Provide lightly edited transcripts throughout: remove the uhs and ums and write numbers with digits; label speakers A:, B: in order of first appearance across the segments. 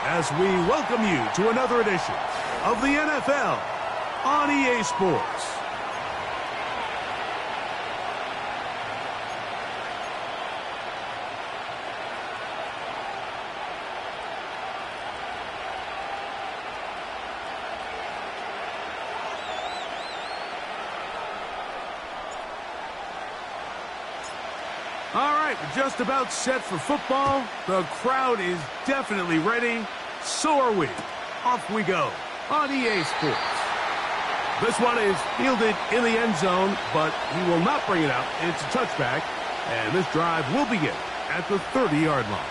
A: as we welcome you to another edition of the NFL on EA Sports. All right, we're just about set for football. The crowd is definitely ready. So are we. Off we go on EA Sports. This one is fielded in the end zone, but he will not bring it out. It's a touchback, and this drive will begin at the 30-yard line.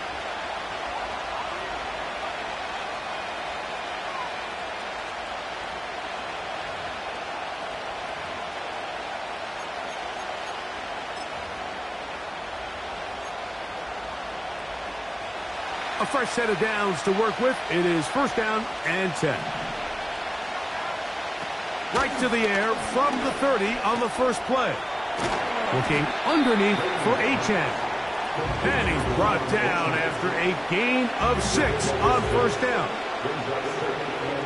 A: A fresh set of downs to work with. It is first down and 10. Right to the air from the 30 on the first play. Looking underneath for Achane. And he's brought down after a gain of 6 on first down.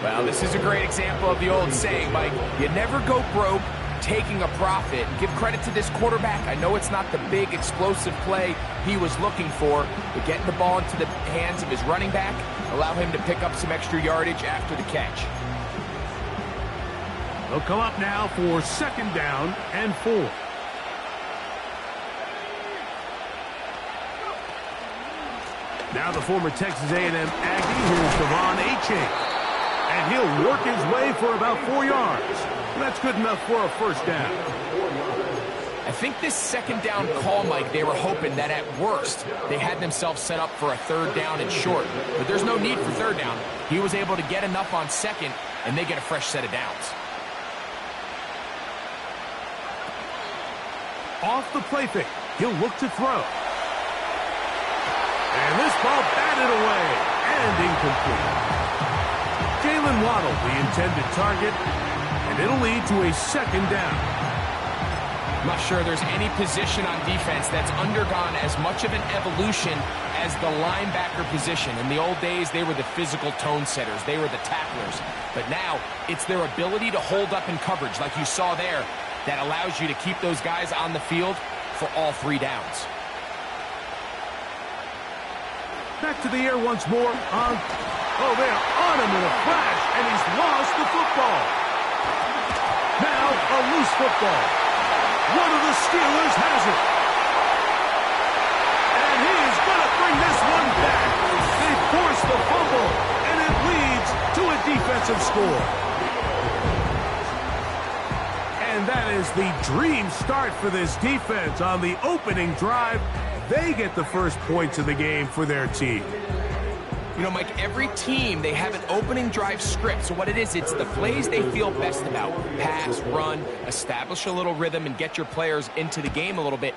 B: Well, this is a great example of the old saying, Mike. You never go broke taking a profit. Give credit to this quarterback. I know it's not the big explosive play he was looking for, but getting the ball into the hands of his running back allow him to pick up some extra yardage after the catch.
A: They'll come up now for second down and 4. Now the former Texas A&M Aggie, here's Devon Achane. And he'll work his way for about 4 yards. That's good enough for a first down.
B: I think this second down call, Mike, they were hoping that at worst they had themselves set up for a third down and short. But there's no need for third down. He was able to get enough on second, and they get a fresh set of downs.
A: Off the play fake, he'll look to throw. And this ball batted away and incomplete. Jalen Waddle, the intended target, and it'll lead to a second down.
B: I'm not sure there's any position on defense that's undergone as much of an evolution as the linebacker position. In the old days, they were the physical tone setters. They were the tacklers. But now, it's their ability to hold up in coverage, like you saw there, that allows you to keep those guys on the field for all 3 downs.
A: Back to the air once more. Oh, they are on him in a flash, and he's lost the football. Now a loose football. One of the Steelers has it. And he is going to bring this one back. They force the fumble, and it leads to a defensive score. And that is the dream start for this defense on the opening drive. They get the first points of the game for their team.
B: You know, Mike, every team, they have an opening drive script. So what it is, it's the plays they feel best about. Pass, run, establish a little rhythm, and get your players into the game a little bit.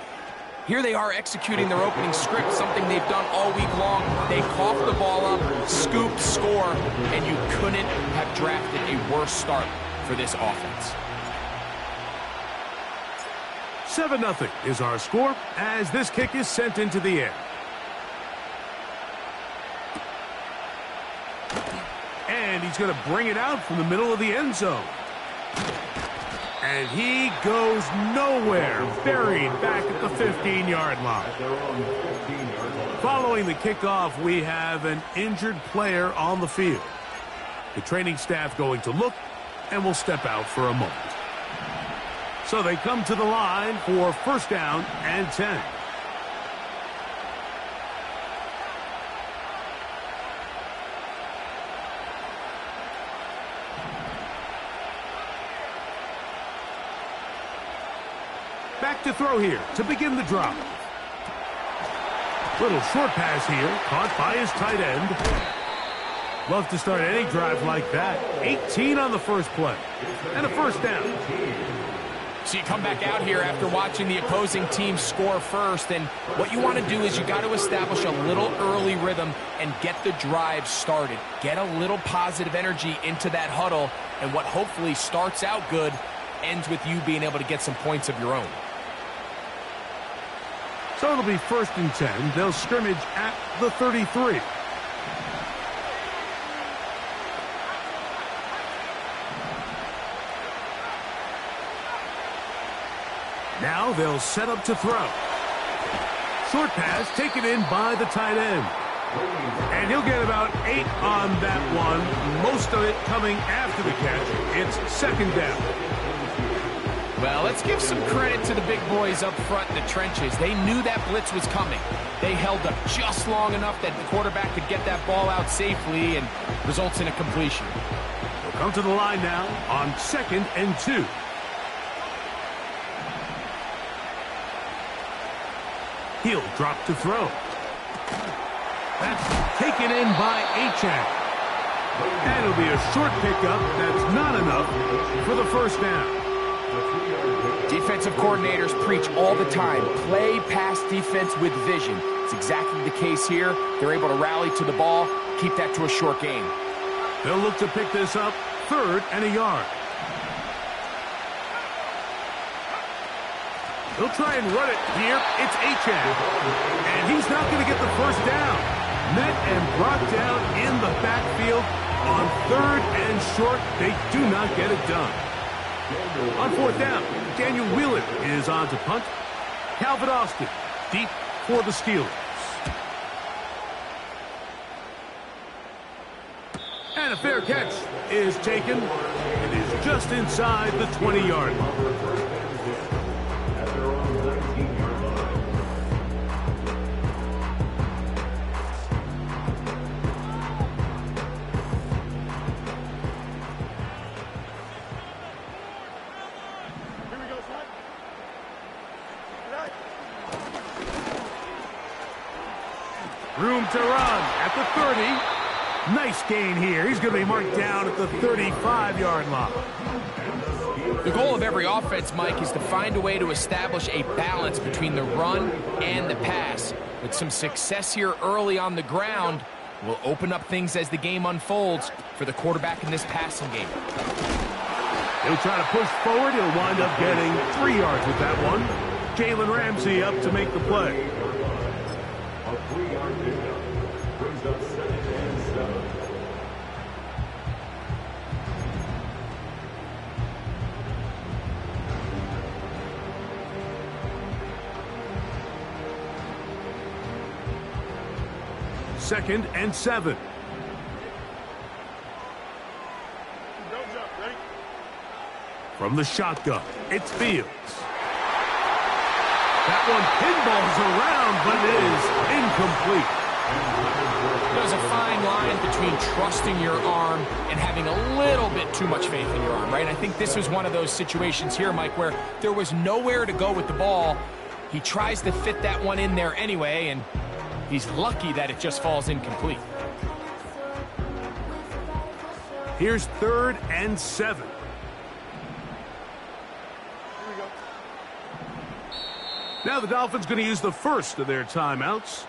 B: Here they are executing their opening script, something they've done all week long. They cough the ball up, scoop, score, and you couldn't have drafted a worse start for this offense.
A: 7-0 is our score as this kick is sent into the air. And he's going to bring it out from the middle of the end zone. And he goes nowhere, buried back at the 15-yard line. Following the kickoff, we have an injured player on the field. The training staff going to look and will step out for a moment. So they come to the line for first down and 10. Back to throw here to begin the drive. Little short pass here, caught by his tight end. Love to start any drive like that. 18 on the first play. And a first down.
B: So you come back out here after watching the opposing team score first, and what you want to do is you got to establish a little early rhythm and get the drive started. Get a little positive energy into that huddle, and what hopefully starts out good ends with you being able to get some points of your own.
A: So it'll be first and 10. They'll scrimmage at the 33. Now they'll set up to throw. Short pass taken in by the tight end. And he'll get about 8 on that one, most of it coming after the catch. It's second down.
B: Well, let's give some credit to the big boys up front in the trenches. They knew that blitz was coming. They held up just long enough that the quarterback could get that ball out safely and results in a completion.
A: They'll come to the line now on 2nd and 2. He'll drop to throw. That's taken in by Achane. That'll be a short pickup. That's not enough for the first down.
B: Defensive coordinators preach all the time, play pass defense with vision. It's exactly the case here. They're able to rally to the ball, keep that to a short game.
A: They'll look to pick this up 3rd and a yard. He'll try and run it here. It's Achane. And he's not going to get the first down. Met and brought down in the backfield on 3rd and short. They do not get it done. On 4th down, Daniel Wheeler is on to punt. Calvin Austin deep for the Steelers. And a fair catch is taken. It is just inside the 20-yard line. Room to run at the 30. Nice gain here. He's going to be marked down at the 35-yard line.
B: The goal of every offense, Mike, is to find a way to establish a balance between the run and the pass. With some success here early on the ground, will open up things as the game unfolds for the quarterback in this passing game.
A: He'll try to push forward. He'll wind up getting 3 yards with that one. Jalen Ramsey up to make the play. Second and 7. From the shotgun, it's Fields. That one pinballs around, but it is incomplete.
B: There's a fine line between trusting your arm and having a little bit too much faith in your arm, right? I think this was one of those situations here, Mike, where there was nowhere to go with the ball. He tries to fit that one in there anyway, and he's lucky that it just falls incomplete.
A: Here's 3rd and 7. Now the Dolphins going to use the first of their timeouts.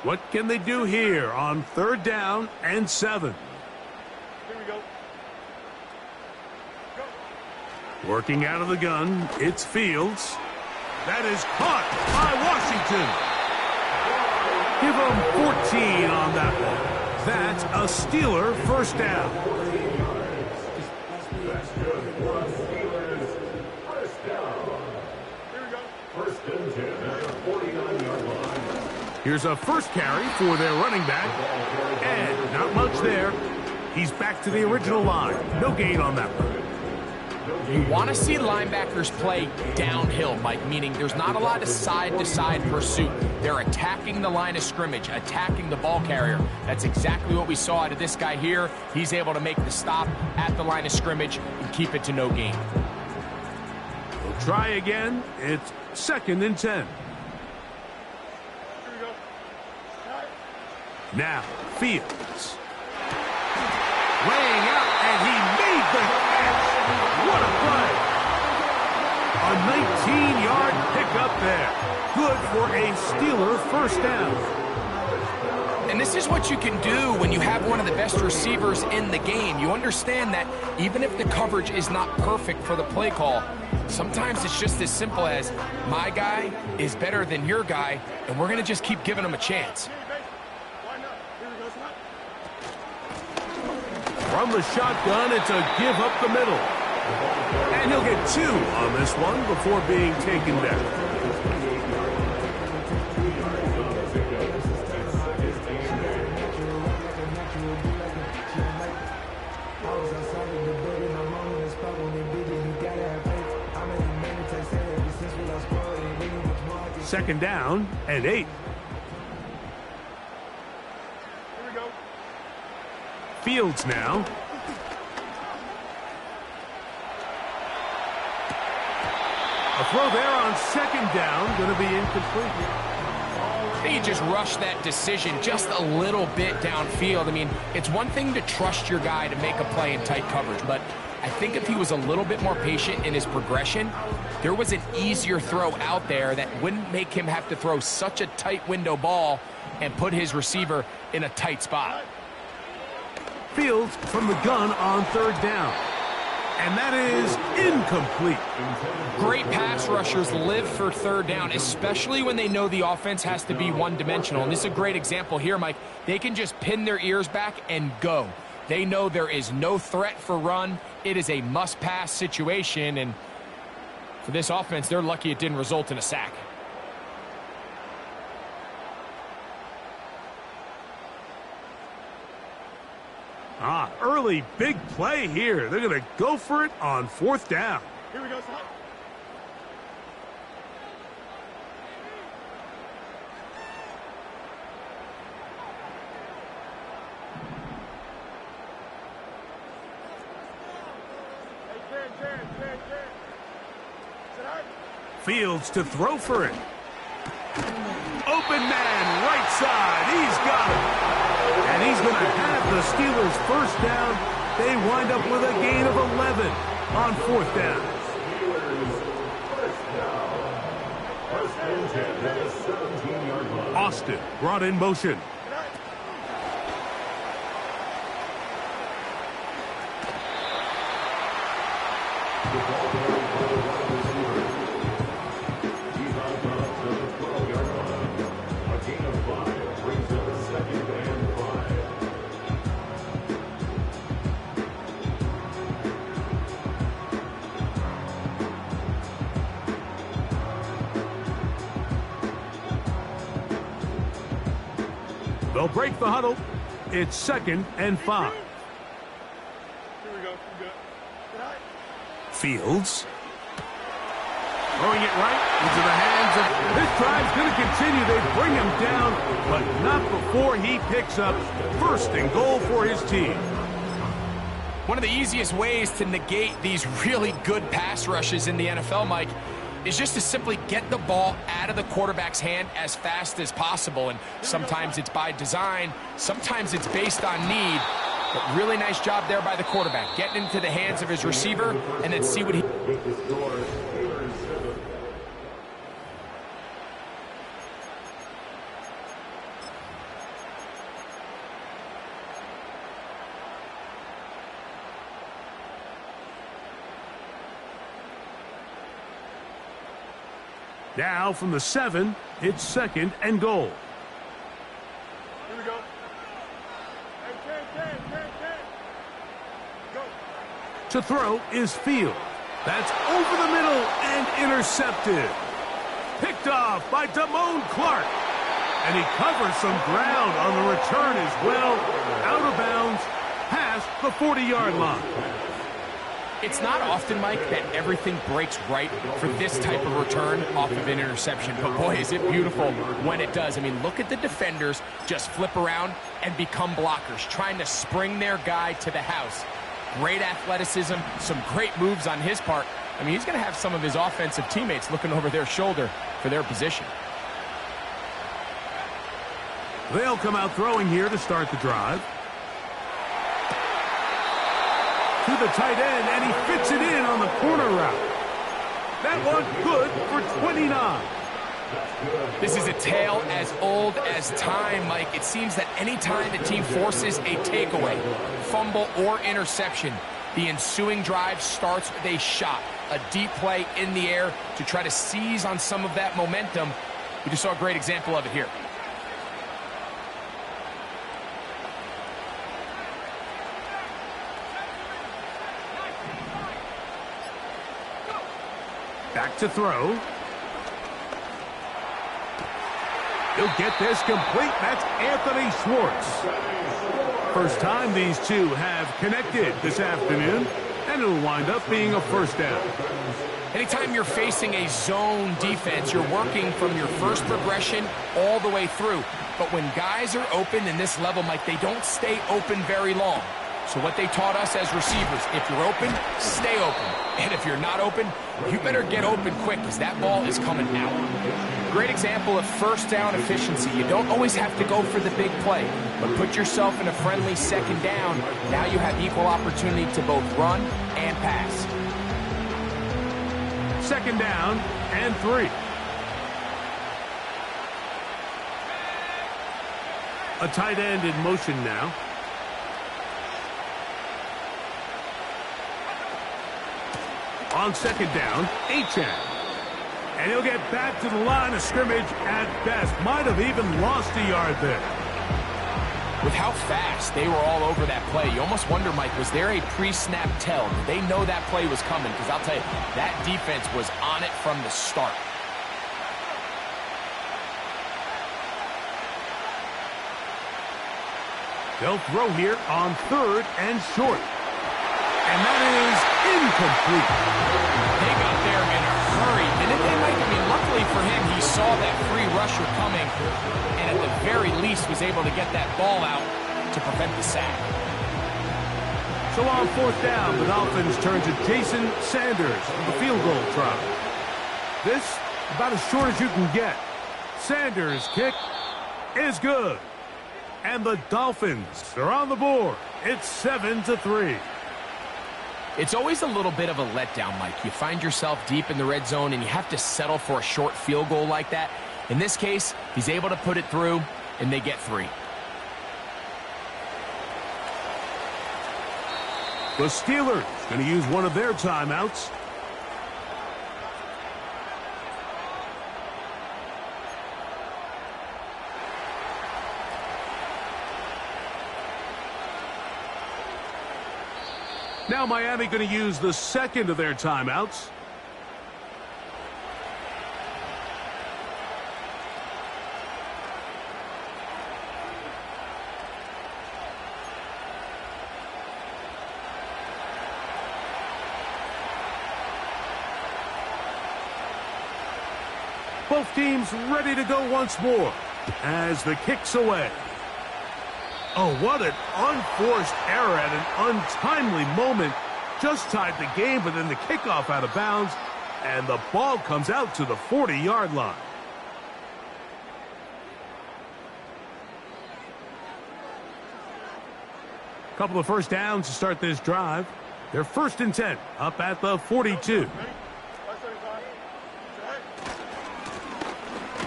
A: What can they do here on 3rd down and 7?
C: Here we go.
A: Working out of the gun, it's Fields. That is caught by Washington. Give him 14 on that one. That's a Steeler first down.
C: Here we go.
D: First and 10 at the 49-yard line.
A: Here's a first carry for their running back. And not much there. He's back to the original line. No gain on that one.
B: You want to see linebackers play downhill, Mike, meaning there's not a lot of side-to-side pursuit. They're attacking the line of scrimmage, attacking the ball carrier. That's exactly what we saw out of this guy here. He's able to make the stop at the line of scrimmage and keep it to no gain.
A: We'll try again. It's 2nd and 10.
C: Here we go.
A: Now, Fields. Laying out, and he made the catch. What a play. A 19-yard pickup there. Good for a Steeler first down.
B: And this is what you can do when you have one of the best receivers in the game. You understand that even if the coverage is not perfect for the play call, Sometimes it's just as simple as my guy is better than your guy, and we're going to just keep giving him a chance.
A: From the shotgun, it's a give up the middle. And he'll get 2 on this one before being taken down. Second down and 8.
C: Here we go.
A: Fields now. A throw there on second down, going to be incomplete.
B: He just rushed that decision just a little bit downfield. I mean, it's one thing to trust your guy to make a play in tight coverage, but I think if he was a little bit more patient in his progression, there was an easier throw out there that wouldn't make him have to throw such a tight window ball and put his receiver in a tight spot.
A: Fields from the gun on third down. And that is incomplete.
B: Great pass rushers live for third down, especially when they know the offense has to be one-dimensional. And this is a great example here, Mike. They can just pin their ears back and go. They know there is no threat for run. It is a must-pass situation, and for this offense, they're lucky it didn't result in a sack.
A: Early big play here. They're going to go for it on fourth down.
C: Here we go, son.
A: Fields to throw for it. Open man, right side. He's got it. And he's going to have the Steelers first down. They wind up with a gain of 11 on fourth down. Austin brought in motion. They'll break the huddle. It's 2nd and 5.
C: Here we go. Good.
A: Fields. Throwing it right into the hands of... This drive's going to continue. They bring him down, but not before he picks up 1st and goal for his team.
B: One of the easiest ways to negate these really good pass rushes in the NFL, Mike, is just to simply get the ball out of the quarterback's hand as fast as possible. And sometimes it's by design, sometimes it's based on need. But really nice job there by the quarterback, getting into the hands of his receiver and then see what he...
A: Now from the 7, it's 2nd and goal.
C: Here we go. Hey, 10. Go.
A: To throw is Field. That's over the middle and intercepted. Picked off by Damone Clark. And he covers some ground on the return as well. Out of bounds, past the 40-yard line.
B: It's not often, Mike, that everything breaks right for this type of return off of an interception. But, boy, is it beautiful when it does. I mean, look at the defenders just flip around and become blockers, trying to spring their guy to the house. Great athleticism, some great moves on his part. I mean, he's going to have some of his offensive teammates looking over their shoulder for their position.
A: They'll come out throwing here to start the drive. To the tight end, and he fits it in on the corner route. That one good for 29.
B: This is a tale as old as time, Mike. It seems that any time the team forces a takeaway, fumble, or interception, The ensuing drive starts with a shot, a deep play in the air to try to seize on some of that momentum. We just saw a great example of it here.
A: Back to throw. He'll get this complete. That's Anthony Schwartz. First time these two have connected this afternoon, and it'll wind up being a first down.
B: Anytime you're facing a zone defense, you're working from your first progression all the way through. But when guys are open in this level, Mike, they don't stay open very long. So what they taught us as receivers, if you're open, stay open. And if you're not open, you better get open quick because that ball is coming out. Great example of first down efficiency. You don't always have to go for the big play, but put yourself in a friendly second down. Now you have equal opportunity to both run and pass.
A: Second down and 3. A tight end in motion now. On second down, Achane. And he'll get back to the line of scrimmage at best. Might have even lost a yard there.
B: With how fast they were all over that play, you almost wonder, Mike, was there a pre-snap tell? Did they know that play was coming? Because I'll tell you, that defense was on it from the start.
A: They'll throw here on 3rd and short. And that is incomplete.
B: They got there in a hurry, didn't they, Mike? I mean, luckily for him, he saw that free rusher coming, and at the very least was able to get that ball out to prevent the sack.
A: So on 4th down, the Dolphins turn to Jason Sanders for the field goal try. This, about as short as you can get. Sanders' kick is good. And the Dolphins are on the board. It's 7-3.
B: It's always a little bit of a letdown, Mike. You find yourself deep in the red zone, and you have to settle for a short field goal like that. In this case, he's able to put it through, and they get 3.
A: The Steelers going to use one of their timeouts. Now Miami going to use the second of their timeouts. Both teams ready to go once more as the kick's away. Oh, what an unforced error at an untimely moment. Just tied the game, but then the kickoff out of bounds, and the ball comes out to the 40-yard line. Couple of first downs to start this drive. They're 1st and 10, up at the 42.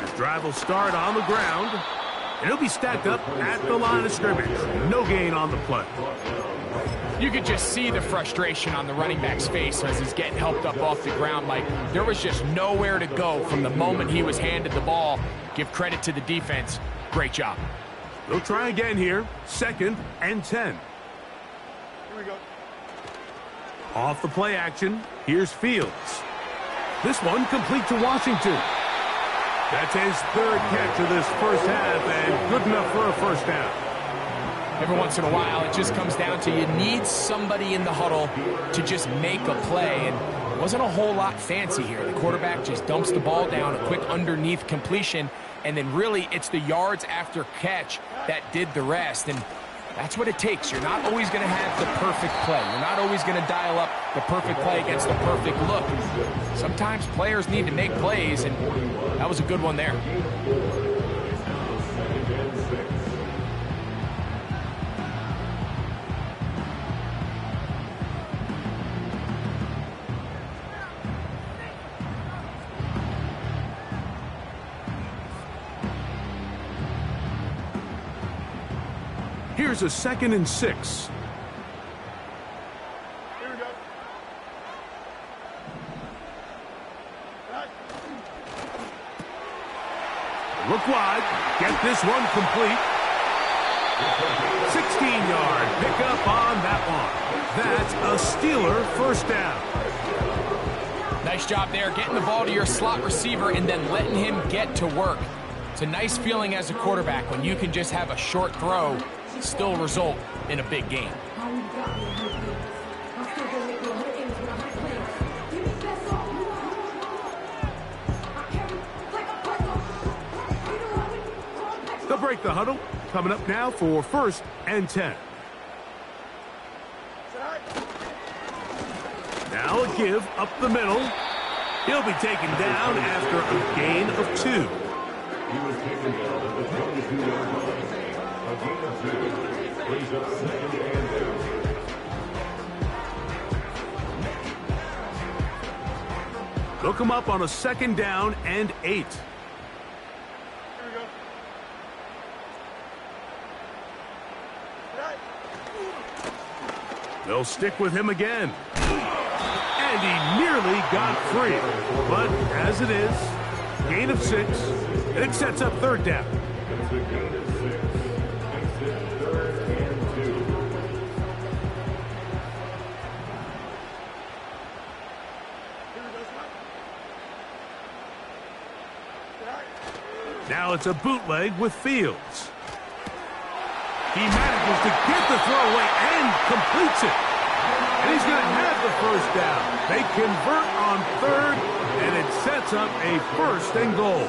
A: This drive will start on the ground. And he'll be stacked up at the line of scrimmage. No gain on the play.
B: You could just see the frustration on the running back's face as he's getting helped up off the ground. Like, there was just nowhere to go from the moment he was handed the ball. Give credit to the defense. Great job.
A: They'll try again here. 2nd and 10.
C: Here we go.
A: Off the play action, here's Fields. This one complete to Washington. That's his 3rd catch of this first half, and good enough for a first down.
B: Every once in a while, it just comes down to you need somebody in the huddle to just make a play, and it wasn't a whole lot fancy here. The quarterback just dumps the ball down, a quick underneath completion, and then really it's the yards after catch that did the rest, and that's what it takes. You're not always going to have the perfect play. You're not always going to dial up the perfect play against the perfect look. Sometimes players need to make plays, and that was a good one there.
A: Here's a 2nd and 6. Look wide. Get this one complete. 16-yard pickup on that one. That's a Steeler first down.
B: Nice job there, getting the ball to your slot receiver and then letting him get to work. It's a nice feeling as a quarterback when you can just have a short throw, still result in a big game.
A: They'll break the huddle. Coming up now for 1st and 10. Now a give up the middle. He'll be taken down after a gain of 2.
D: He was taken down at the 22-yard line. A gain of 2 brings up 2nd and 2.
A: Look him up on a 2nd down and 8. They'll stick with him again. And he nearly got free. But as it is, gain of 6, and it sets up 3rd down.
D: It's a gain of 6. Makes it 3rd and 2.
A: Now it's a bootleg with Fields. He manages to get the throw away and completes it. And he's going to have the first down. They convert on 3rd, and it sets up a 1st and goal.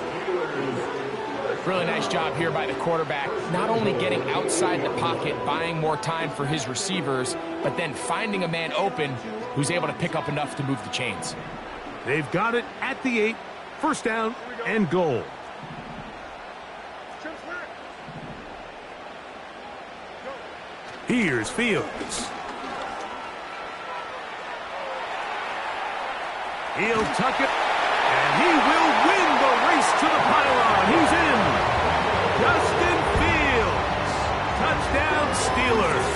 B: Really nice job here by the quarterback, not only getting outside the pocket, buying more time for his receivers, but then finding a man open who's able to pick up enough to move the chains.
A: They've got it at the 8, 1st down and goal. Here's Fields. He'll tuck it, and he will win the race to the pylon. He's in. Justin Fields. Touchdown, Steelers.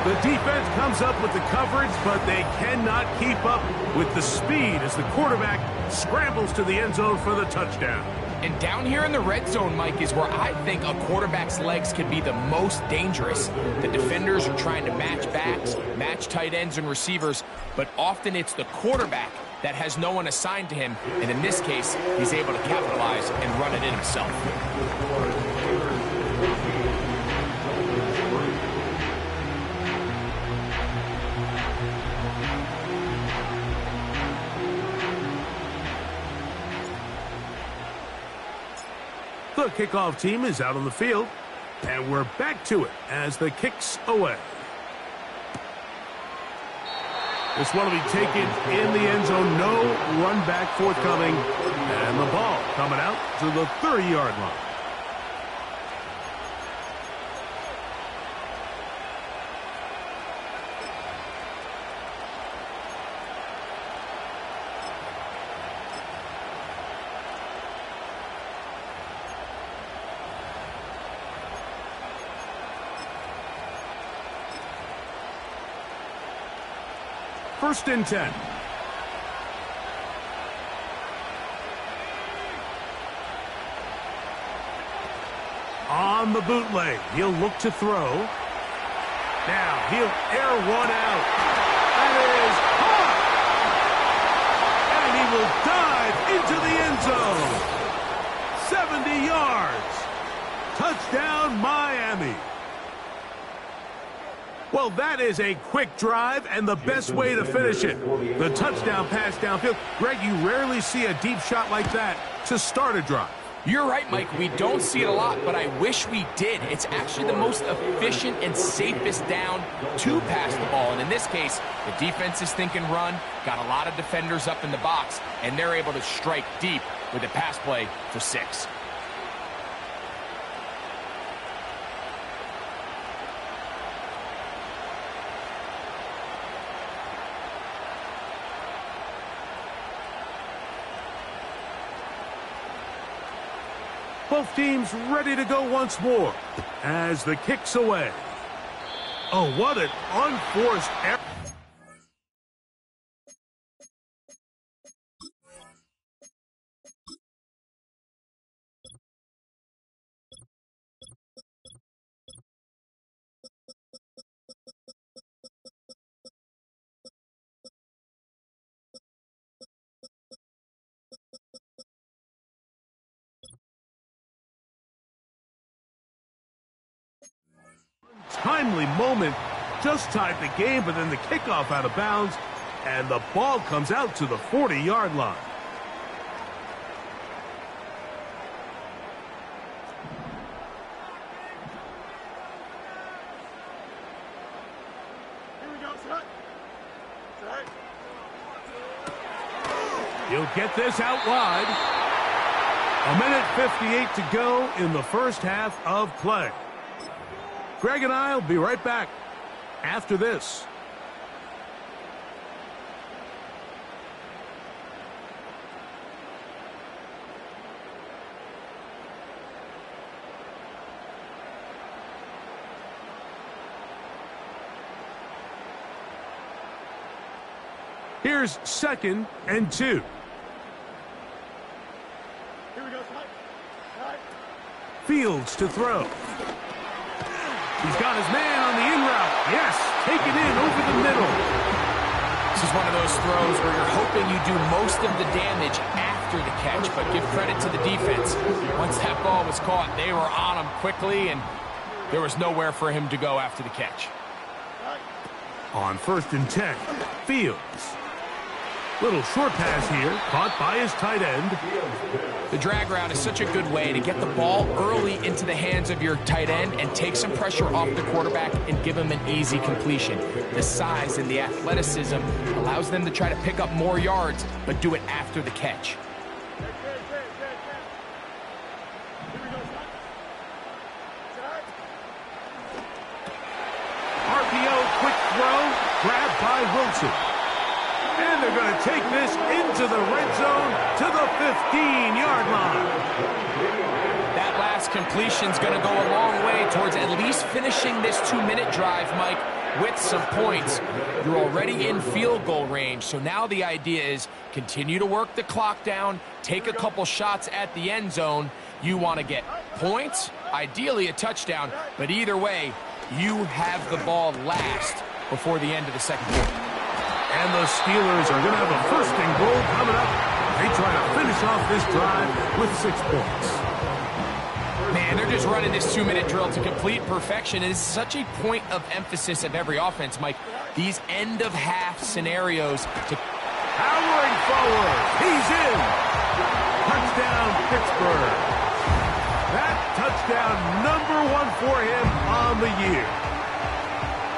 A: The defense comes up with the coverage, but they cannot keep up with the speed as the quarterback scrambles to the end zone for the touchdown.
B: And down here in the red zone, Mike, is where I think a quarterback's legs can be the most dangerous. The defenders are trying to match backs, match tight ends and receivers, but often it's the quarterback that has no one assigned to him, and in this case, he's able to capitalize and run it in himself.
A: The kickoff team is out on the field, and we're back to it as the kick's away. This one will be taken in the end zone. No run back forthcoming, and the ball coming out to the 30-yard line. First and 10. On the bootleg, he'll look to throw. Now he'll air one out. That is caught. And he will dive into the end zone. 70 yards. Touchdown, Miami. Well, that is a quick drive and the best way to finish it. The touchdown pass downfield. Greg, you rarely see a deep shot like that to start a drive.
B: You're right, Mike. We don't see it a lot, but I wish we did. It's actually the most efficient and safest down to pass the ball. And in this case, the defense is thinking run, got a lot of defenders up in the box, and they're able to strike deep with a pass play for 6.
A: Both teams ready to go once more as the kick's away. Oh, what an unforced error. timely moment. Just tied the game, but then the kickoff out of bounds, and the ball comes out to the 40-yard line. He'll get this out wide. 1:58 to go in the first half of play. Greg and I will be right back after this. Here's 2nd and 2. Fields to throw. He's got his man on the in route. Yes, taken in over the middle.
B: This is one of those throws where you're hoping you do most of the damage after the catch, but give credit to the defense. Once that ball was caught, they were on him quickly, and there was nowhere for him to go after the catch.
A: On 1st and 10, Fields. Little short pass here, caught by his tight end.
B: The drag route is such a good way to get the ball early into the hands of your tight end and take some pressure off the quarterback and give him an easy completion. The size and the athleticism allows them to try to pick up more yards, but do it after the catch.
A: RPO, quick throw, grabbed by Wilson. And they're going to take this into the red zone to the 15-yard line.
B: That last completion's going to go a long way towards at least finishing this 2-minute drive, Mike, with some points. You're already in field goal range, so now the idea is continue to work the clock down, take a couple shots at the end zone. You want to get points, ideally a touchdown, but either way, you have the ball last before the end of the second quarter.
A: And the Steelers are going to have a 1st and goal coming up. They try to finish off this drive with 6 points.
B: Man, they're just running this 2-minute drill to complete perfection. It is such a point of emphasis of every offense, Mike. These end-of-half scenarios to...
A: Powering forward. He's in. Touchdown, Pittsburgh. That touchdown, #1 for him on the year.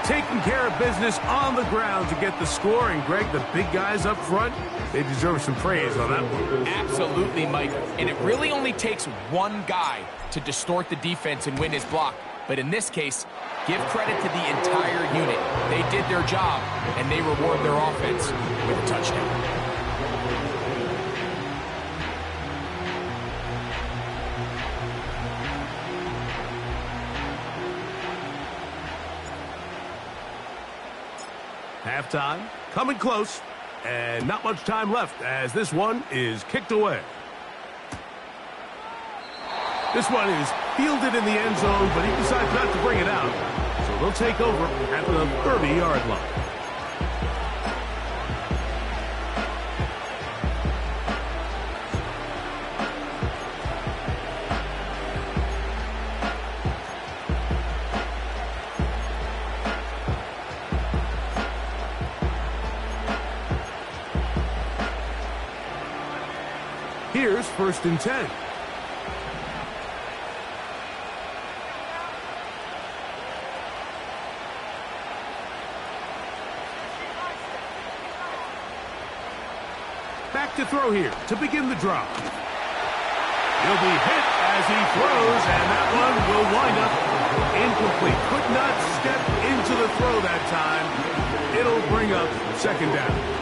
A: Taking care of business on the ground to get the score. And, Greg, the big guys up front, they deserve some praise on that one.
B: Absolutely, Mike. And it really only takes one guy to distort the defense and win his block. But in this case, give credit to the entire unit. They did their job, and they reward their offense with a touchdown.
A: Halftime, coming close, and not much time left as this one is kicked away. This one is fielded in the end zone, but he decides not to bring it out. So they'll take over at the 30-yard line. Here's 1st and 10. Back to throw here to begin the drive. He'll be hit as he throws, and that one will wind up incomplete. Could not step into the throw that time. It'll bring up 2nd down.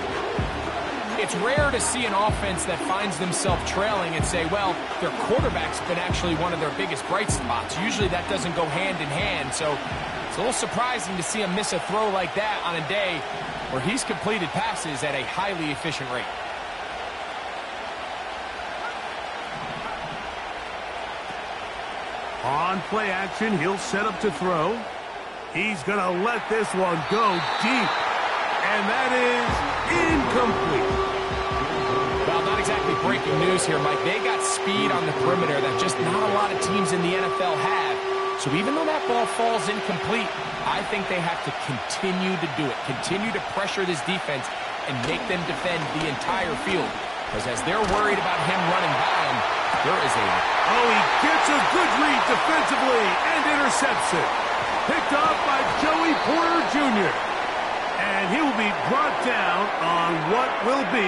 B: It's rare to see an offense that finds themselves trailing and say, well, their quarterback's been actually one of their biggest bright spots. Usually that doesn't go hand in hand, so it's a little surprising to see him miss a throw like that on a day where he's completed passes at a highly efficient rate.
A: On play action, he'll set up to throw. He's going to let this one go deep, and that is incomplete.
B: Well, not exactly breaking news here, Mike. They got speed on the perimeter that just not a lot of teams in the NFL have. So even though that ball falls incomplete, I think they have to continue to do it, continue to pressure this defense and make them defend the entire field. Because as they're worried about him running by them, there is a...
A: Oh, he gets a good read defensively and intercepts it. Picked off by Joey Porter Jr. And he will be brought down on what will be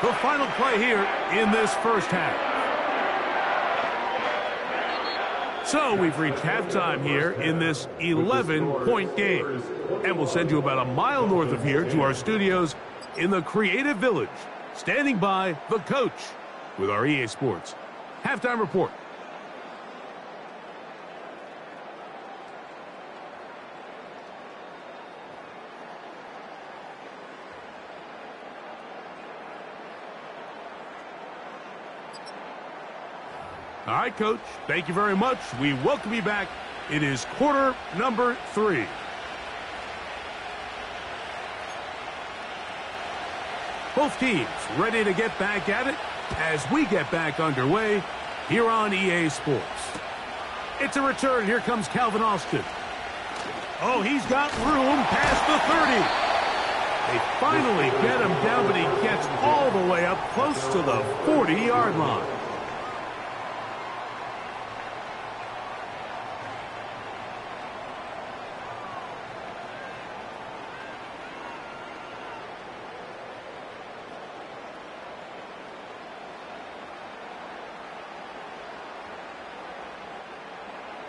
A: the final play here in this first half. So we've reached halftime here in this 11-point game. And we'll send you about a mile north of here to our studios in the Creative Village. Standing by, the coach with our EA Sports Halftime Report. All right, Coach, thank you very much. We welcome you back. It is quarter number 3. Both teams ready to get back at it as we get back underway here on EA Sports. It's a return. Here comes Calvin Austin. Oh, he's got room past the 30. They finally get him down, but he gets all the way up close to the 40-yard line.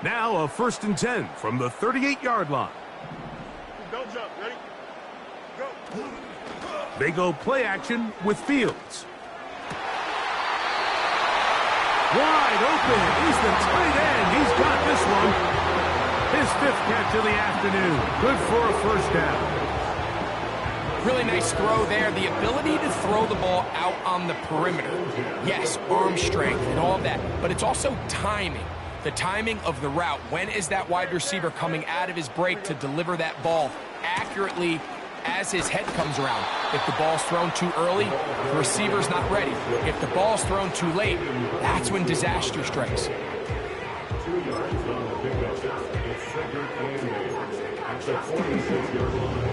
A: Now a 1st and 10 from the 38-yard line.
C: Don't jump. Ready? Go.
A: They go play action with Fields. Wide open. He's the tight end. He's got this one. His 5th catch of the afternoon. Good for a first down.
B: Really nice throw there. The ability to throw the ball out on the perimeter. Yes, arm strength and all that, but it's also timing. The timing of the route. When is that wide receiver coming out of his break to deliver that ball accurately as his head comes around? If the ball's thrown too early, the receiver's not ready. If the ball's thrown too late, that's when disaster strikes.
D: 2 yards on the pickup. It's second and 8 at the 46-yard line.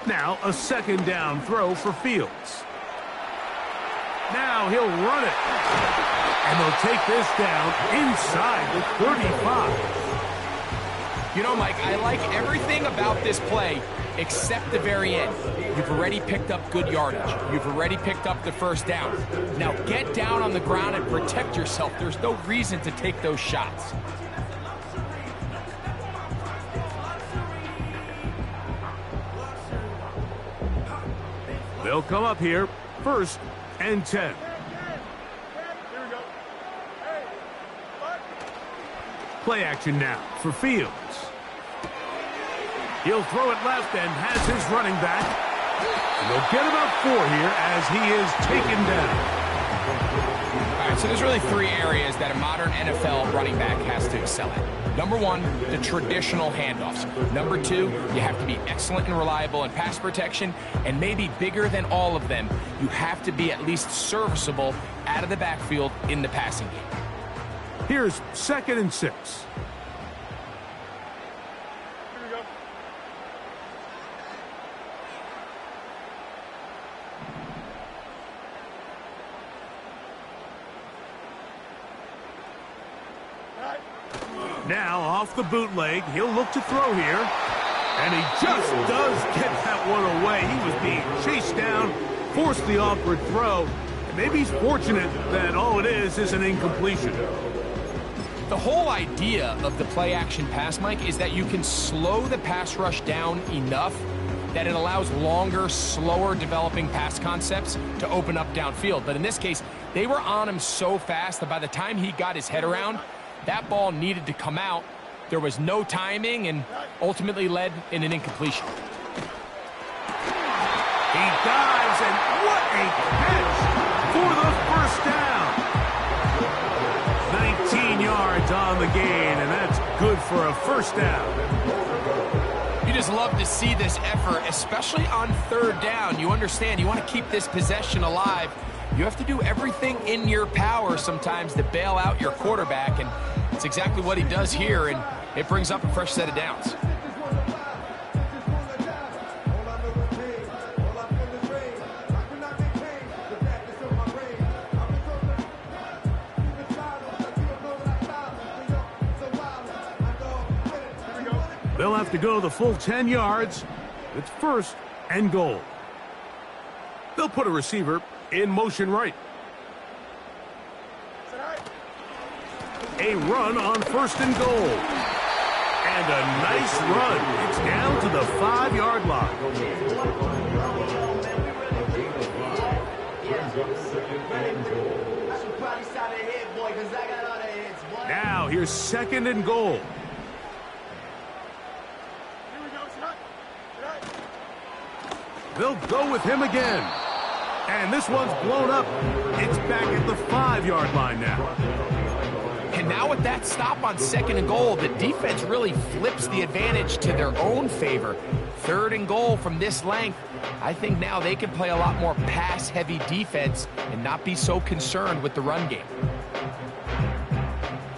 A: Now a 2nd down throw for Fields. Now he'll run it. And they'll take this down inside the 35.
B: You know, Mike, I like everything about this play except the very end. You've already picked up good yardage. You've already picked up the 1st down. Now get down on the ground and protect yourself. There's no reason to take those shots.
A: They'll come up here, 1st and 10.
C: Here we go. Hey, what?
A: Play action now for Fields. He'll throw it left and has his running back. And they'll get about 4 here as he is taken down.
B: All right, so there's really 3 areas that a modern NFL running back has to excel at. Number 1, the traditional handoffs. Number 2, you have to be excellent and reliable in pass protection. And maybe bigger than all of them, you have to be at least serviceable out of the backfield in the passing game.
A: Here's 2nd and 6.
C: Here we go.
A: Now off the bootleg, he'll look to throw here. And he just does get that one away. He was being chased down, forced the awkward throw. And maybe he's fortunate that all it is an incompletion.
B: The whole idea of the play-action pass, Mike, is that you can slow the pass rush down enough that it allows longer, slower developing pass concepts to open up downfield. But in this case, they were on him so fast that by the time he got his head around, that ball needed to come out. There was no timing and ultimately led in an incompletion.
A: He dives, and what a catch for the 1st down. Defense on the gain, and that's good for a first down.
B: You just love to see this effort, especially on third down. You understand, you want to keep this possession alive. You have to do everything in your power sometimes to bail out your quarterback, and it's exactly what he does here, and it brings up a fresh set of downs.
A: They'll have to go the full 10 yards. It's first and goal. They'll put a receiver in motion right. A run on first and goal. And a nice run. It's down to the 5-yard line. Now here's second and goal. They'll go with him again. And this one's blown up. It's back at the 5-yard line now.
B: And now with that stop on second and goal, the defense really flips the advantage to their own favor. Third and goal from this length. I think now they can play a lot more pass-heavy defense and not be so concerned with the run game.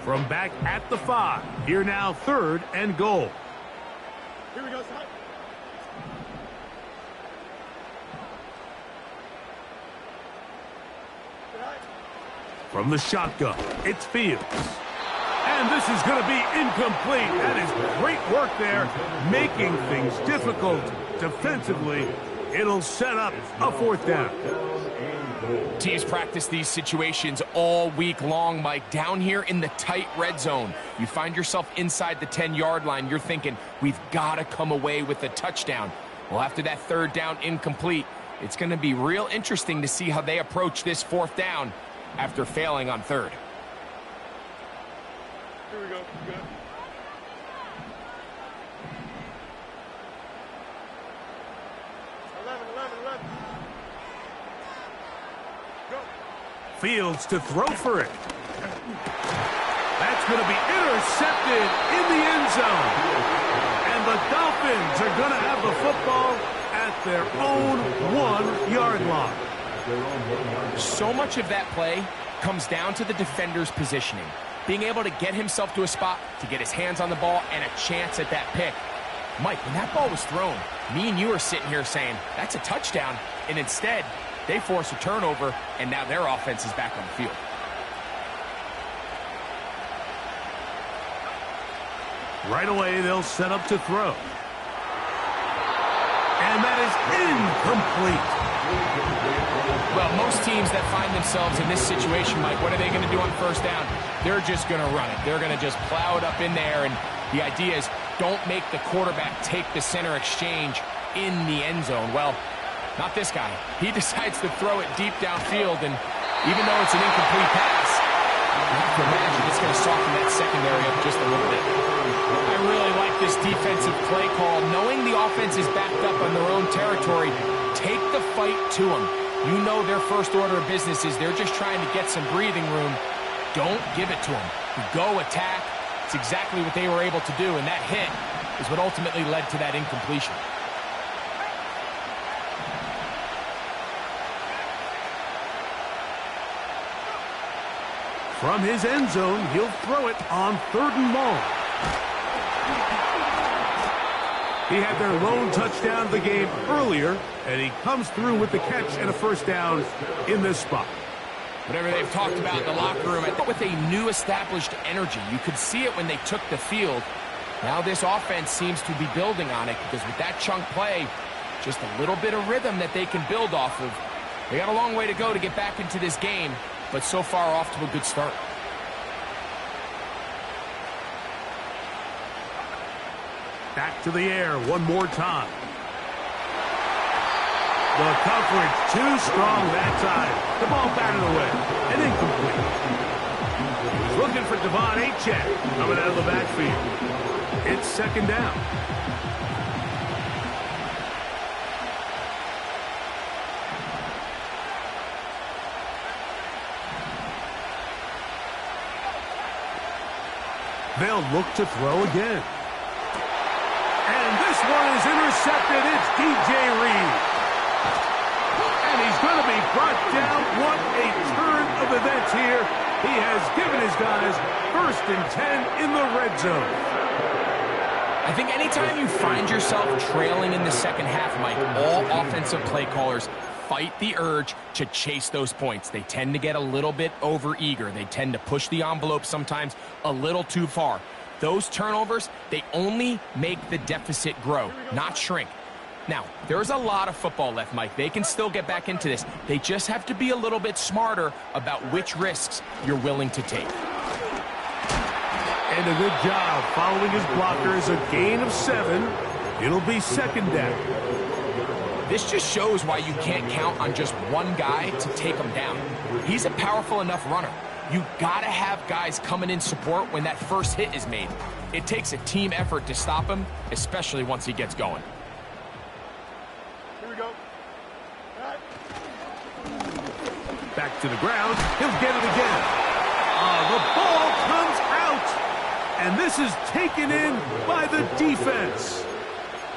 A: From back at the 5, here now third and goal.
C: Here we go, son.
A: From the shotgun, it's Fields. And this is going to be incomplete. That is great work there, making things difficult defensively. It'll set up a fourth down.
B: Teams practice these situations all week long, Mike. Down here in the tight red zone, you find yourself inside the 10-yard line. You're thinking, we've got to come away with a touchdown. Well, after that third down incomplete, it's going to be real interesting to see how they approach this fourth down after failing on third.
C: Here we go. Good. Go.
A: Fields to throw for it. That's going to be intercepted in the end zone. And the Dolphins are going to have the football at their own 1-yard line.
B: So much of that play comes down to the defender's positioning. Being able to get himself to a spot, to get his hands on the ball, and a chance at that pick. Mike, when that ball was thrown, me and you are sitting here saying, that's a touchdown. And instead, they force a turnover, and now their offense is back on the field.
A: Right away, they'll set up to throw. And that is incomplete.
B: Well, most teams that find themselves in this situation, Mike, what are they going to do on first down? They're just going to run it. They're going to just plow it up in there, and the idea is don't make the quarterback take the center exchange in the end zone. Well, not this guy. He decides to throw it deep downfield, and even though it's an incomplete pass, you have to imagine it's going to soften that secondary up just a little bit. I really like this defensive play call. Knowing the offense is backed up on their own territory, take the fight to them. You know their first order of business is they're just trying to get some breathing room. Don't give it to them. Go attack. It's exactly what they were able to do, and that hit is what ultimately led to that incompletion.
A: From his end zone, he'll throw it on third and long. He had their lone touchdown of the game earlier, and he comes through with the catch and a first down in this spot.
B: Whatever they've talked about in the locker room, I think with a new established energy, you could see it when they took the field. Now this offense seems to be building on it, because with that chunk play, just a little bit of rhythm that they can build off of. They got a long way to go to get back into this game, but so far off to a good start.
A: Back to the air one more time. The coverage too strong that time. The ball batted away and incomplete. He's looking for Devon Achek coming out of the backfield. It's second down. They'll look to throw again. And this one is intercepted. It's DJ Reed. And he's going to be brought down. What a turn of events here. He has given his guys 1st and 10 in the red zone.
B: I think anytime you find yourself trailing in the second half, Mike, all offensive play callers fight the urge to chase those points. They tend to get a little bit overeager. They tend to push the envelope sometimes a little too far. Those turnovers, they only make the deficit grow, not shrink. Now, there's a lot of football left, Mike. They can still get back into this. They just have to be a little bit smarter about which risks you're willing to take.
A: And a good job following his blockers. A gain of 7. It'll be 2nd down.
B: This just shows why you can't count on just one guy to take him down. He's a powerful enough runner. You gotta have guys coming in support when that first hit is made. It takes a team effort to stop him, especially once he gets going.
C: Here we go.
A: Back to the ground. He'll get it again. The ball comes out. And this is taken in by the defense.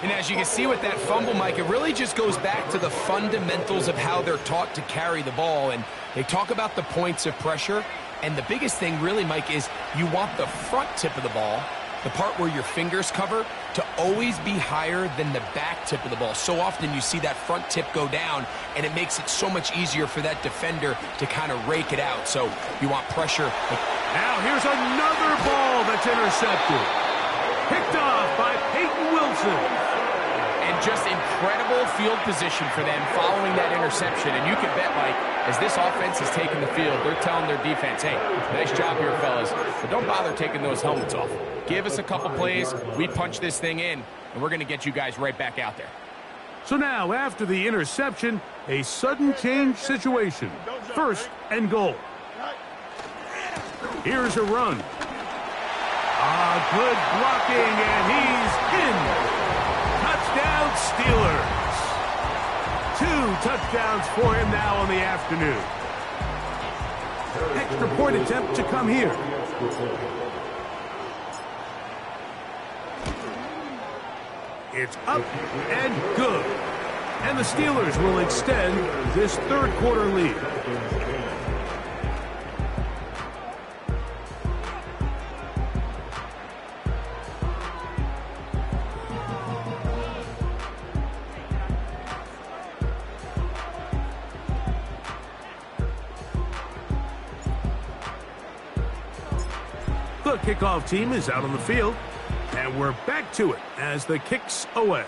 B: And as you can see with that fumble, Mike, it really just goes back to the fundamentals of how they're taught to carry the ball. And they talk about the points of pressure. And the biggest thing really, Mike, is you want the front tip of the ball, the part where your fingers cover, to always be higher than the back tip of the ball. So often you see that front tip go down, and it makes it so much easier for that defender to kind of rake it out. So you want pressure.
A: Now here's another ball that's intercepted. Picked off by Peyton Wilson.
B: And just incredible field position for them following that interception. And you can bet, Mike, as this offense is taking the field, they're telling their defense, hey, nice job here, fellas, but don't bother taking those helmets off. Give us a couple plays, we punch this thing in, and we're going to get you guys right back out there.
A: So now, after the interception, a sudden change situation. 1st and goal. Here's a run. Good blocking, and he's in. Touchdown, Steelers. 2 touchdowns for him now on the afternoon. Extra point attempt to come here. It's up and good. And the Steelers will extend this 3rd quarter lead. The kickoff team is out on the field, and we're back to it as the kick's away.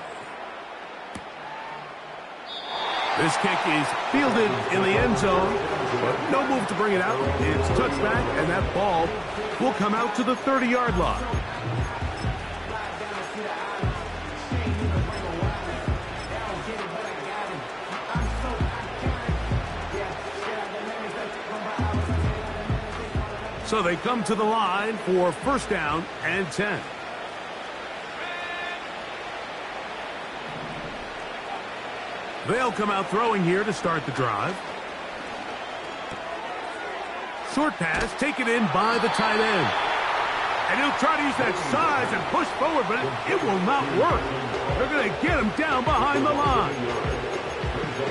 A: This kick is fielded in the end zone, but no move to bring it out. It's touchback, and that ball will come out to the 30-yard line. So they come to the line for 1st down and 10. They'll come out throwing here to start the drive. Short pass taken in by the tight end. And he'll try to use that size and push forward, but it will not work. They're going to get him down behind the line.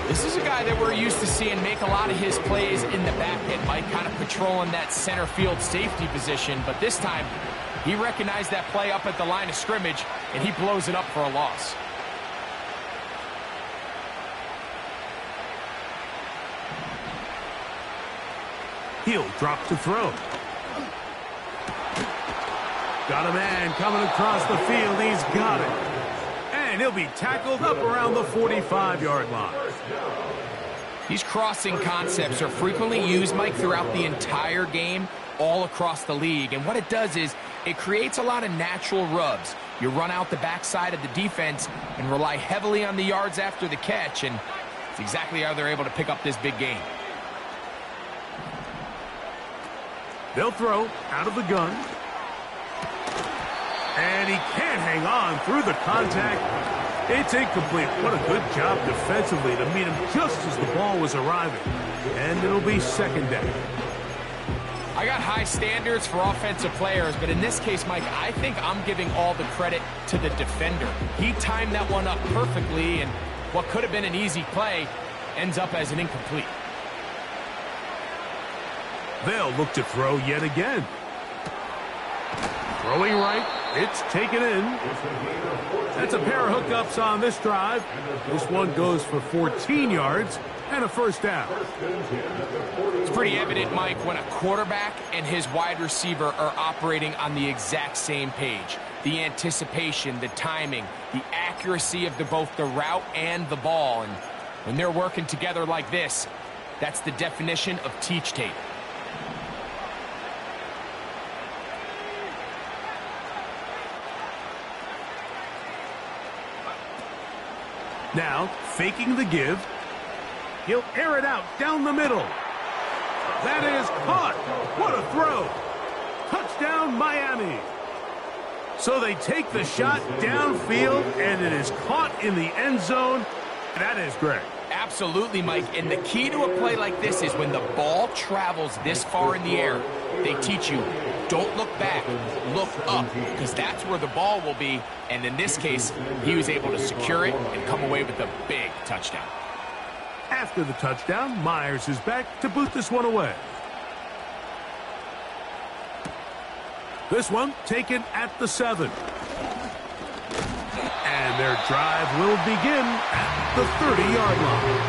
B: This is a guy that we're used to seeing make a lot of his plays in the back end, Mike, kind of patrolling that center field safety position. But this time, he recognized that play up at the line of scrimmage, and he blows it up for a loss.
A: He'll drop to throw. Got a man coming across the field. He's got it. And he'll be tackled up around the 45-yard line.
B: These crossing concepts are frequently used, Mike, throughout the entire game, all across the league. And what it does is it creates a lot of natural rubs. You run out the backside of the defense and rely heavily on the yards after the catch, and it's exactly how they're able to pick up this big game.
A: They'll throw out of the gun. And he can't hang on through the contact. It's incomplete. What a good job defensively to meet him just as the ball was arriving. And it'll be 2nd down.
B: I got high standards for offensive players, but in this case, Mike, I think I'm giving all the credit to the defender. He timed that one up perfectly, and what could have been an easy play ends up as an incomplete.
A: They'll look to throw yet again. Throwing right, it's taken in. That's a pair of hookups on this drive. This one goes for 14 yards and a first down.
B: It's pretty evident, Mike, when a quarterback and his wide receiver are operating on the exact same page. The anticipation, the timing, the accuracy of both the route and the ball. And when they're working together like this, that's the definition of teach tape.
A: Now, faking the give. He'll air it out down the middle. That is caught. What a throw. Touchdown, Miami. So they take the shot downfield, and it is caught in the end zone. That is great.
B: Absolutely, Mike. And the key to a play like this is when the ball travels this far in the air, they teach you, don't look back, look up, because that's where the ball will be. And in this case, he was able to secure it and come away with a big touchdown.
A: After the touchdown, Myers is back to boot this one away. This one taken at the 7. And their drive will begin at the 30-yard line.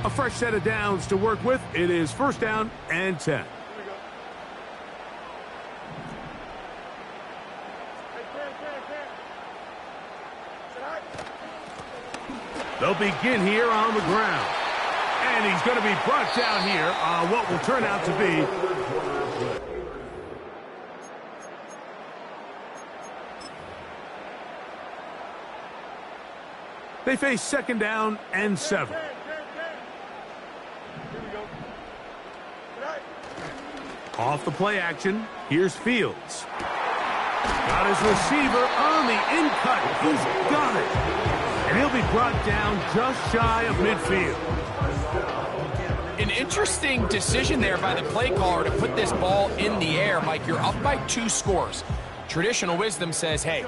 A: A fresh set of downs to work with. It is first down and 10. They'll begin here on the ground. And he's going to be brought down here on what will turn out to be they face second down and 7. Off the play action, here's Fields. Got his receiver on the in-cut. He's got it. And he'll be brought down just shy of midfield.
B: An interesting decision there by the play caller to put this ball in the air. Mike, you're up by 2 scores. Traditional wisdom says, hey,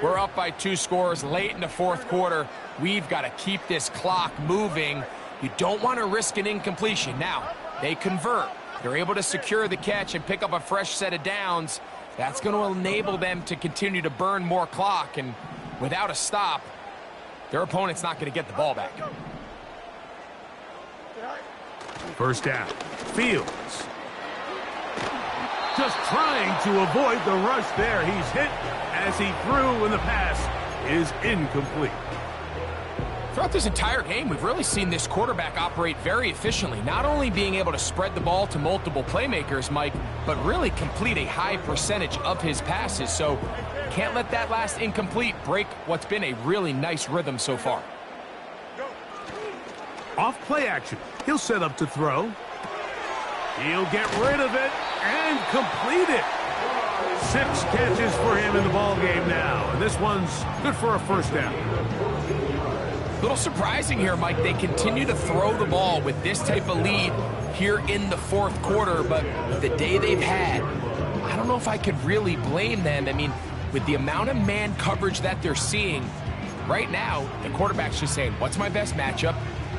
B: we're up by 2 scores late in the fourth quarter. We've got to keep this clock moving. You don't want to risk an incompletion. Now, they convert. They're able to secure the catch and pick up a fresh set of downs. That's going to enable them to continue to burn more clock. And without a stop, their opponent's not going to get the ball back.
A: First down. Fields. Just trying to avoid the rush there. He's hit as he threw, and the pass is incomplete.
B: Throughout this entire game, we've really seen this quarterback operate very efficiently, not only being able to spread the ball to multiple playmakers, Mike, but really complete a high percentage of his passes. So can't let that last incomplete break what's been a really nice rhythm so far.
A: Off play action. He'll set up to throw. He'll get rid of it and complete it. 6 catches for him in the ball game now, and this one's good for a first down.
B: A little surprising here, Mike. They continue to throw the ball with this type of lead here in the fourth quarter, but the day they've had, I don't know if I could really blame them. I mean, with the amount of man coverage that they're seeing, right now, the quarterback's just saying, what's my best matchup?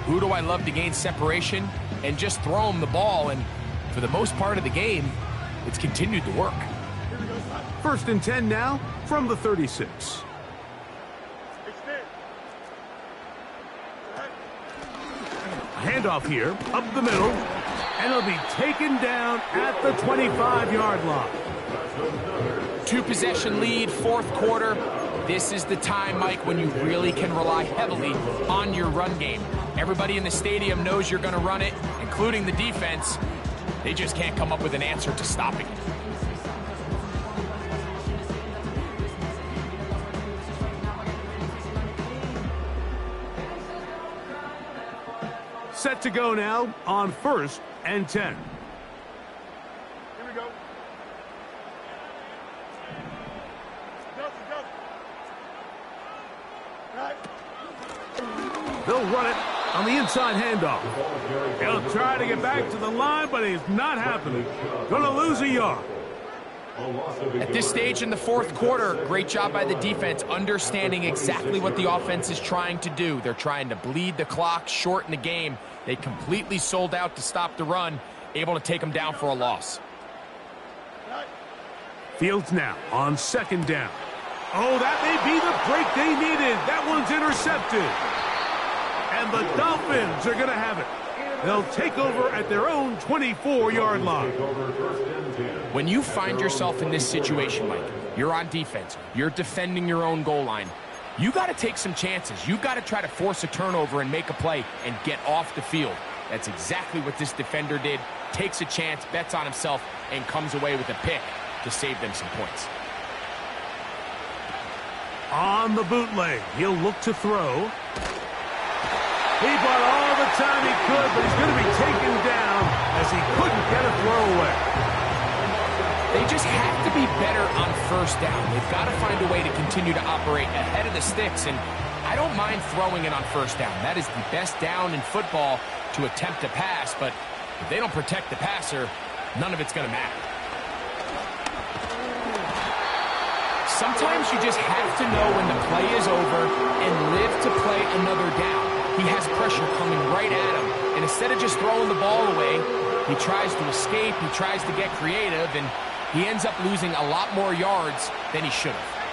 B: Who do I love to gain separation? And just throw them the ball, and for the most part of the game, it's continued to work.
A: First and 10 now from the 36. Handoff here, up the middle, and it'll be taken down at the 25-yard line.
B: 2-possession lead, fourth quarter. This is the time, Mike, when you really can rely heavily on your run game. Everybody in the stadium knows you're going to run it, including the defense. They just can't come up with an answer to stopping it.
A: Set to go now on first and 10.
C: Here we go. Go, go.
A: They'll run it on the inside handoff. He'll try to get back to the line, but it's not happening. Gonna lose a yard.
B: At this stage in the fourth quarter, great job by the defense understanding exactly what the offense is trying to do. They're trying to bleed the clock, shorten the game. They completely sold out to stop the run, able to take them down for a loss.
A: Fields now on second down. Oh, that may be the break they needed. That one's intercepted. And the Dolphins are going to have it. They'll take over at their own 24-yard line.
B: When you find yourself in this situation, Mike, you're on defense, you're defending your own goal line, you got to take some chances. You got to try to force a turnover and make a play and get off the field. That's exactly what this defender did. Takes a chance, bets on himself, and comes away with a pick to save them some points.
A: On the bootleg, he'll look to throw. He bought all the time he could, but he's going to be taken down as he couldn't get a throwaway.
B: They just have to be better on first down. They've got to find a way to continue to operate ahead of the sticks, and I don't mind throwing it on first down. That is the best down in football to attempt to pass, but if they don't protect the passer, none of it's going to matter. Sometimes you just have to know when the play is over and live to play another down. He has pressure coming right at him, and instead of just throwing the ball away, he tries to escape, he tries to get creative, and he ends up losing a lot more yards than he should have.